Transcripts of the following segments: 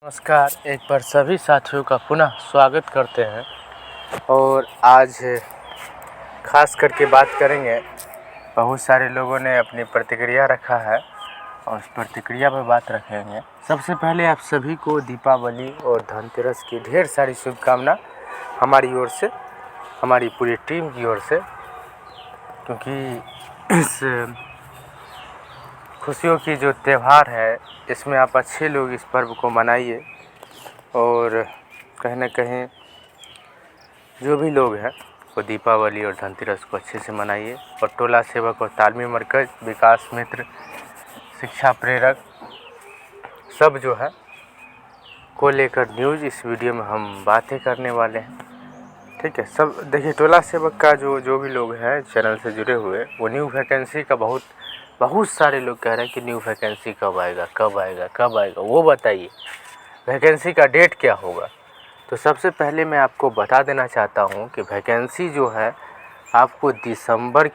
नमस्कार, एक बार सभी साथियों का पुनः स्वागत करते हैं। और आज खास करके बात करेंगे। बहुत सारे लोगों ने अपनी प्रतिक्रिया रखा है और उस प्रतिक्रिया पर बात रखेंगे। सबसे पहले आप सभी को दीपावली और धनतेरस की ढेर सारी शुभकामना हमारी ओर से, हमारी पूरी टीम की ओर से, क्योंकि इस खुशियों की जो त्यौहार है इसमें आप अच्छे लोग इस पर्व को मनाइए और कहीं ना कहीं जो भी लोग हैं वो दीपावली और धनतेरस को अच्छे से मनाइए। और टोला सेवक और तालमी मरकज़, विकास मित्र, शिक्षा प्रेरक सब जो है को लेकर न्यूज़ इस वीडियो में हम बातें करने वाले हैं। ठीक है, सब देखिए, टोला सेवक का जो भी लोग हैं चैनल से जुड़े हुए, वो न्यू वैकेंसी का बहुत सारे लोग कह रहे हैं कि न्यू वैकेंसी कब आएगा, कब आएगा, कब आएगा, वो बताइए, वैकेंसी का डेट क्या होगा। तो सबसे पहले मैं आपको बता देना चाहता हूँ कि वैकेंसी जो है आपको दिसंबर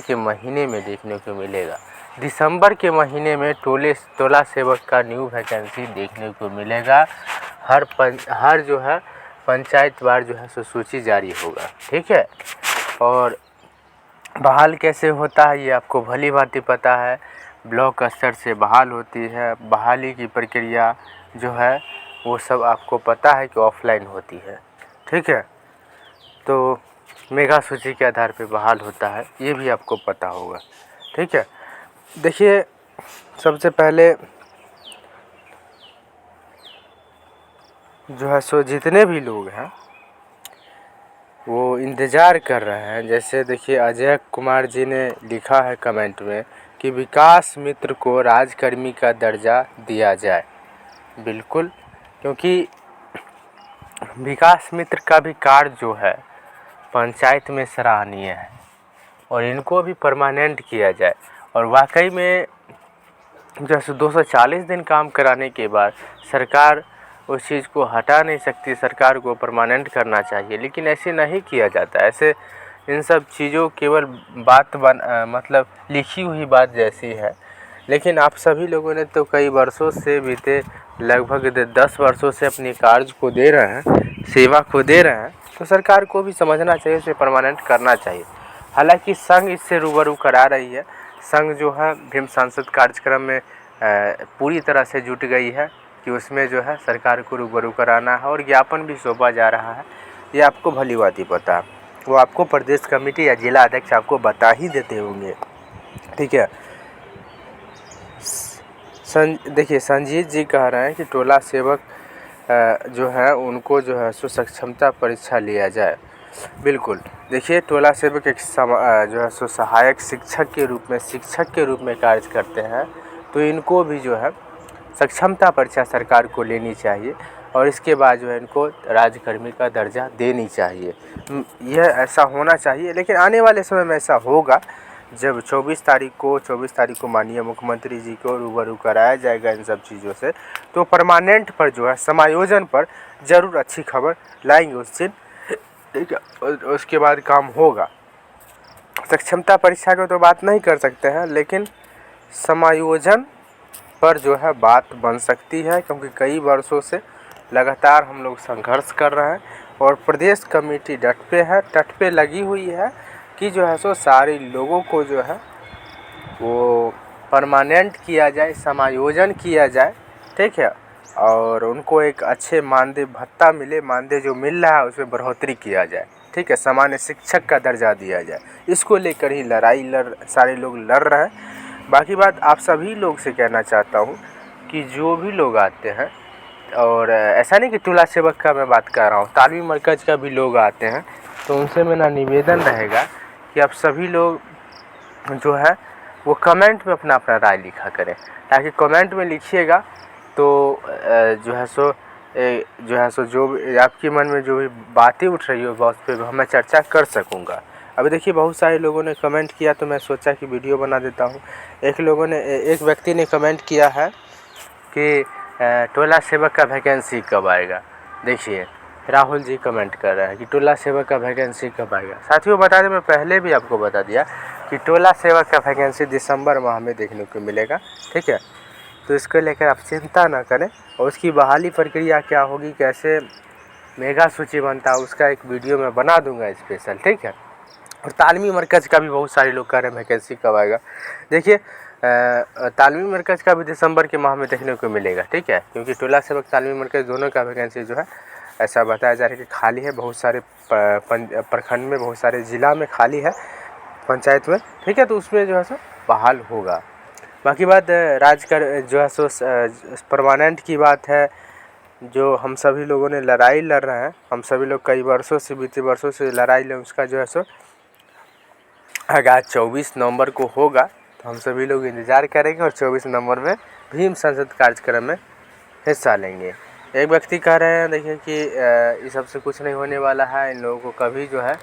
के महीने में देखने को मिलेगा। दिसंबर के महीने में टोला सेवक का न्यू वैकेंसी देखने को मिलेगा। हर जो है पंचायत वार जो है सो सूची जारी होगा। ठीक है, और बहाल कैसे होता है ये आपको भली भांति पता है। ब्लॉक स्तर से बहाल होती है। बहाली की प्रक्रिया जो है वो सब आपको पता है कि ऑफलाइन होती है। ठीक है, तो मेगा सूची के आधार पे बहाल होता है, ये भी आपको पता होगा। ठीक है, देखिए, सबसे पहले जो है सो जितने भी लोग हैं वो इंतज़ार कर रहे हैं। जैसे देखिए, अजय कुमार जी ने लिखा है कमेंट में कि विकास मित्र को राजकर्मी का दर्जा दिया जाए। बिल्कुल, क्योंकि विकास मित्र का भी कार्य जो है पंचायत में सराहनीय है और इनको भी परमानेंट किया जाए। और वाकई में जैसे 240 दिन काम कराने के बाद सरकार उस चीज़ को हटा नहीं सकती, सरकार को परमानेंट करना चाहिए, लेकिन ऐसे नहीं किया जाता। ऐसे इन सब चीज़ों केवल मतलब लिखी हुई बात जैसी है। लेकिन आप सभी लोगों ने तो कई वर्षों से बीते लगभग 10 वर्षों से अपनी कार्य को दे रहे हैं, सेवा को दे रहे हैं, तो सरकार को भी समझना चाहिए, इसे परमानेंट करना चाहिए। हालांकि संघ इससे रूबरू करा रही है। संघ जो है भीम सांसद कार्यक्रम में पूरी तरह से जुट गई है कि उसमें जो है सरकार को रूबरू कराना है और ज्ञापन भी सौंपा जा रहा है। ये आपको भली बात ही पता है, वो आपको प्रदेश कमेटी या जिला अध्यक्ष आपको बता ही देते होंगे। ठीक है, देखिए, संजीत जी कह रहे हैं कि टोला सेवक जो है उनको जो है सो सक्षमता परीक्षा लिया जाए। बिल्कुल, देखिए, टोला सेवक एक जो है सो सहायक शिक्षक के रूप में कार्य करते हैं, तो इनको भी जो है सक्षमता परीक्षा सरकार को लेनी चाहिए और इसके बाद जो है इनको राजकर्मी का दर्जा देनी चाहिए। यह ऐसा होना चाहिए, लेकिन आने वाले समय में ऐसा होगा जब 24 तारीख को माननीय मुख्यमंत्री जी को रूबरू कराया जाएगा इन सब चीज़ों से, तो परमानेंट पर जो है समायोजन पर ज़रूर अच्छी खबर लाएंगे उस दिन। ठीक है, उसके बाद काम होगा। सक्षमता परीक्षा की तो बात नहीं कर सकते हैं, लेकिन समायोजन पर जो है बात बन सकती है, क्योंकि कई वर्षों से लगातार हम लोग संघर्ष कर रहे हैं और प्रदेश कमेटी तट पे लगी हुई है कि जो है सो सारे लोगों को जो है वो परमानेंट किया जाए, समायोजन किया जाए। ठीक है, और उनको एक अच्छे मानदेय भत्ता मिले, मानदेय जो मिल रहा है उसमें बढ़ोतरी किया जाए। ठीक है, सामान्य शिक्षक का दर्जा दिया जाए। इसको लेकर ही सारे लोग लड़ रहे हैं। बाकी बात आप सभी लोग से कहना चाहता हूँ कि जो भी लोग आते हैं, और ऐसा नहीं कि टोला सेवक का मैं बात कर रहा हूँ, तालमी मरकज़ का भी लोग आते हैं, तो उनसे मेरा निवेदन रहेगा कि आप सभी लोग जो है वो कमेंट में अपना राय लिखा करें। ताकि कमेंट में लिखिएगा तो जो है सो जो आपके मन में जो भी बातें उठ रही हो उस पर मैं चर्चा कर सकूँगा। अभी देखिए, बहुत सारे लोगों ने कमेंट किया तो मैं सोचा कि वीडियो बना देता हूँ। एक व्यक्ति ने कमेंट किया है कि टोला सेवक का वैकेंसी कब आएगा। देखिए, राहुल जी कमेंट कर रहे हैं कि टोला सेवक का वैकेंसी कब आएगा। साथियों, बता दें, मैं पहले भी आपको बता दिया कि टोला सेवक का वैकेंसी दिसंबर माह में देखने को मिलेगा। ठीक है, तो इसको लेकर आप चिंता ना करें। और उसकी बहाली प्रक्रिया क्या होगी, कैसे मेगा सूची बनता है, उसका एक वीडियो मैं बना दूंगा स्पेशल, ठीक है। और तालीमी मरकज़ का भी बहुत सारे लोग कह रहे हैं वैकेंसी कब आएगा। देखिए तालीमी मरकज़ का भी दिसंबर के माह में देखने को मिलेगा, ठीक है, क्योंकि टोला सेवक तालीमी मरकज़ दोनों का वैकेंसी जो है ऐसा बताया जा रहा है कि खाली है। बहुत सारे प्रखंड में, बहुत सारे ज़िला में खाली है, पंचायत में, ठीक है, तो उसमें जो है सो बहाल होगा। बाकी बात राज कर जो है सो परमानेंट की बात है, जो हम सभी लोगों ने लड़ाई लड़ रहे हैं, हम सभी लोग कई वर्षों से, बीते वर्षों से लड़ाई लड़, उसका जो है सो आगाज 24 नवंबर को होगा। तो हम सभी लोग इंतज़ार करेंगे और 24 नवंबर में भीम संसद कार्यक्रम में हिस्सा लेंगे। एक व्यक्ति कह रहे हैं देखिए कि इस सबसे कुछ नहीं होने वाला है, इन लोगों को कभी जो है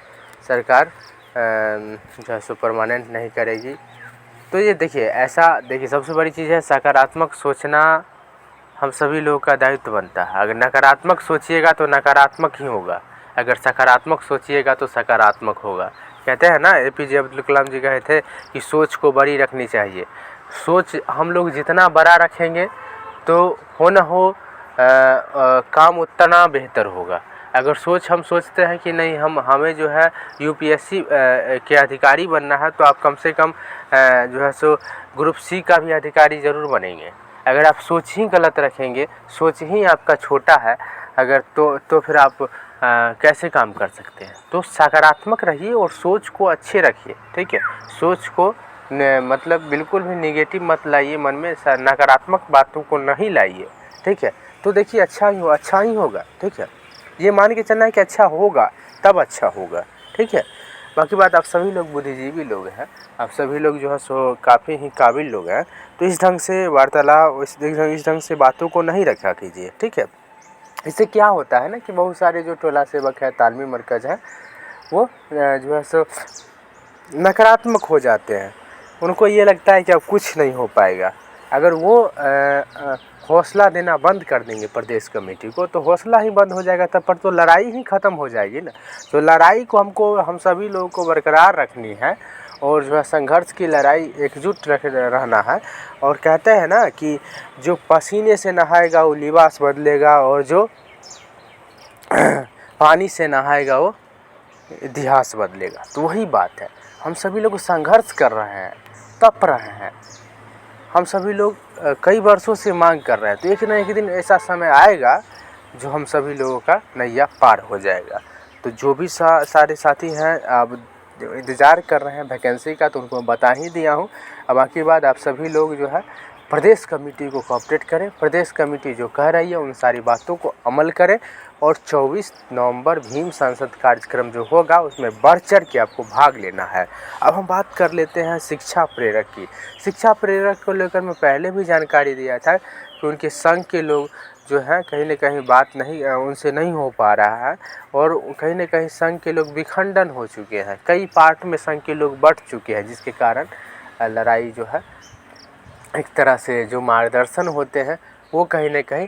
सरकार जो है सो परमानेंट नहीं करेगी। तो ये देखिए ऐसा, देखिए सबसे बड़ी चीज़ है सकारात्मक सोचना, हम सभी लोगों का दायित्व बनता है। अगर नकारात्मक सोचिएगा तो नकारात्मक ही होगा, अगर सकारात्मक सोचिएगा तो सकारात्मक होगा। कहते हैं ना, APJ अब्दुल कलाम जी कहे थे कि सोच को बड़ी रखनी चाहिए। सोच हम लोग जितना बड़ा रखेंगे तो हो न हो काम उतना बेहतर होगा। अगर सोच हम सोचते हैं कि नहीं हमें जो है UPSC के अधिकारी बनना है, तो आप कम से कम जो है सो ग्रुप C का भी अधिकारी ज़रूर बनेंगे। अगर आप सोच ही गलत रखेंगे, सोच ही आपका छोटा है अगर, तो फिर आप कैसे काम कर सकते हैं। तो सकारात्मक रहिए और सोच को अच्छे रखिए, ठीक है। सोच को मतलब बिल्कुल भी नेगेटिव मत लाइए, मन में नकारात्मक बातों को नहीं लाइए, ठीक है। तो देखिए अच्छा ही होगा, ठीक है। ये मान के चलना है कि अच्छा होगा, तब अच्छा होगा, ठीक है। बाकी बात, आप सभी लोग बुद्धिजीवी लोग हैं, आप सभी लोग जो है सो काफ़ी ही काबिल लोग हैं, तो इस ढंग से वार्तालाप, इस ढंग से बातों को नहीं रखा कीजिए, ठीक है। इससे क्या होता है ना कि बहुत सारे जो टोला सेवक है, तालीमी मरकज़ है, वो जो है सो नकारात्मक हो जाते हैं। उनको ये लगता है कि अब कुछ नहीं हो पाएगा। अगर वो हौसला देना बंद कर देंगे प्रदेश कमेटी को, तो हौसला ही बंद हो जाएगा, तब पर तो लड़ाई ही ख़त्म हो जाएगी ना। तो लड़ाई को हम सभी लोगों को बरकरार रखनी है, और जो है संघर्ष की लड़ाई एकजुट रहना है। और कहते हैं ना कि जो पसीने से नहाएगा वो लिबास बदलेगा, और जो पानी से नहाएगा वो इतिहास बदलेगा। तो वही बात है, हम सभी लोग संघर्ष कर रहे हैं, तप रहे हैं, हम सभी लोग कई वर्षों से मांग कर रहे हैं। तो एक न एक दिन ऐसा समय आएगा जो हम सभी लोगों का नैया पार हो जाएगा। तो जो भी सारे साथी हैं अब इंतज़ार कर रहे हैं वैकेंसी का, तो उनको बता ही दिया हूँ। अब बाकी बात, आप सभी लोग जो है प्रदेश कमेटी को कोऑपरेट करें, प्रदेश कमेटी जो कह रही है उन सारी बातों को अमल करें, और 24 नवंबर भीम संसद कार्यक्रम जो होगा उसमें बढ़ चढ़ के आपको भाग लेना है। अब हम बात कर लेते हैं शिक्षा प्रेरक की। शिक्षा प्रेरक को लेकर मैं पहले भी जानकारी दिया था कि उनके संघ के लोग जो हैं कहीं न कहीं बात नहीं, उनसे नहीं हो पा रहा है, और कहीं न कहीं संघ के लोग विखंडन हो चुके हैं, कई पार्ट में संघ के लोग बँट चुके हैं, जिसके कारण लड़ाई जो है एक तरह से जो मार्गदर्शन होते हैं वो कहीं न कहीं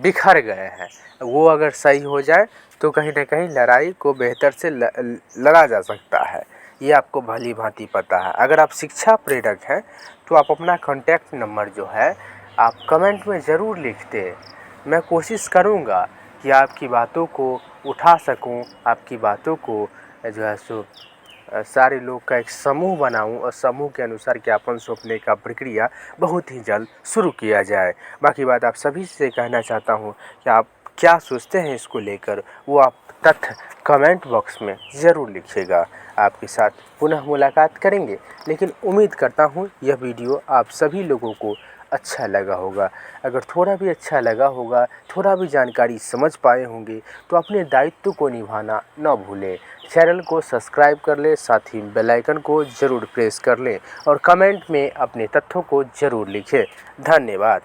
बिखर गए हैं। वो अगर सही हो जाए तो कहीं न कहीं लड़ाई को बेहतर से लड़ा जा सकता है, ये आपको भली भांति पता है। अगर आप शिक्षा प्रेरक हैं तो आप अपना कॉन्टैक्ट नंबर जो है आप कमेंट में ज़रूर लिख दें। मैं कोशिश करूँगा कि आपकी बातों को उठा सकूँ, आपकी बातों को जो है सो सारे लोग का एक समूह बनाऊं, और समूह के अनुसार ज्ञापन सौंपने का प्रक्रिया बहुत ही जल्द शुरू किया जाए। बाकी बात, आप सभी से कहना चाहता हूं कि आप क्या सोचते हैं इसको लेकर, वो आप तथ्य कमेंट बॉक्स में ज़रूर लिखिएगा। आपके साथ पुनः मुलाकात करेंगे, लेकिन उम्मीद करता हूं यह वीडियो आप सभी लोगों को अच्छा लगा होगा। अगर थोड़ा भी अच्छा लगा होगा, थोड़ा भी जानकारी समझ पाए होंगे, तो अपने दायित्व को निभाना न भूलें। चैनल को सब्सक्राइब कर लें, साथ ही बेल आइकन को ज़रूर प्रेस कर लें, और कमेंट में अपने तथ्यों को ज़रूर लिखें। धन्यवाद।